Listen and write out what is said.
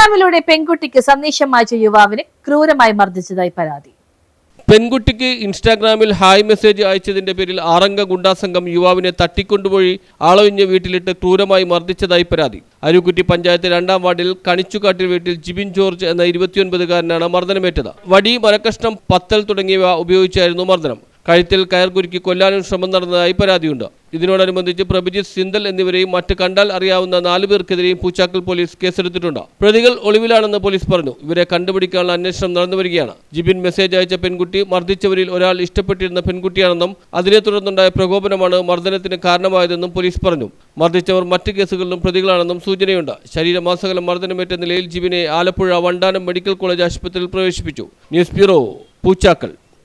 ഇൻസ്റ്റാഗ്രാമിലൂടെ പെൺകുട്ടിക്ക് സന്ദേശം അയച്ച യുവാവിനെ ക്രൂരമായി മർദ്ദിച്ചതായി പരാതി. പെൺകുട്ടിക്ക് ഇൻസ്റ്റാഗ്രാമിൽ ഹായ് മെസ്സേജ് അയച്ചതിന്റെ പേരിൽ ആറംഗ ഗുണ്ടാസംഘം യുവാവിനെ തട്ടിക്കൊണ്ടുപോയി ആളൊഴിഞ്ഞ് വീട്ടിലിട്ട് ക്രൂരമായി മർദ്ദിച്ചതായി പരാതി. അരുക്കുറ്റി പഞ്ചായത്ത് 2-ാം വാർഡിൽ കണിച്ചുകാട്ടിൽ വീട്ടിൽ ജിബിൻ ജോർജ് എന്ന 29-കാരനാണ് മർദ്ദനമേറ്റത്. വടി, മരക്കഷ്ണം, പത്തൽ തുടങ്ങിയവ ഉപയോഗിച്ചായിരുന്നു മർദ്ദനം. കഴുത്തിൽ കയർ കുരുക്കി കൊല്ലാനും ശ്രമം നടന്നതായി പരാതിയുണ്ട്. ഇതിനോടനുബന്ധിച്ച് പ്രഭിജിത്ത്, സിന്തൽ എന്നിവരെയും മറ്റ് കണ്ടാൽ അറിയാവുന്ന 4 പേർക്കെതിരെയും പൂച്ചാക്കൽ പോലീസ് കേസെടുത്തിട്ടുണ്ട്. പ്രതികൾ ഒളിവിലാണെന്ന് പോലീസ് പറഞ്ഞു. ഇവരെ കണ്ടുപിടിക്കാനുള്ള അന്വേഷണം നടന്നുവരികയാണ്. ജിബിൻ മെസ്സേജ് അയച്ച പെൺകുട്ടി മർദ്ദിച്ചവരിൽ ഒരാൾ ഇഷ്ടപ്പെട്ടിരുന്ന പെൺകുട്ടിയാണെന്നും അതിനെ തുടർന്നുണ്ടായ പ്രകോപനമാണ് മർദ്ദനത്തിന് കാരണമായതെന്നും പോലീസ് പറഞ്ഞു. മർദ്ദിച്ചവർ മറ്റ് കേസുകളിലും പ്രതികളാണെന്നും സൂചനയുണ്ട്. ശരീരമാസകലം മർദ്ദനമേറ്റ നിലയിൽ ജിബിനെ ആലപ്പുഴ വണ്ടാനം മെഡിക്കൽ കോളേജ് ആശുപത്രിയിൽ പ്രവേശിപ്പിച്ചു. News bureau, Poochakkal.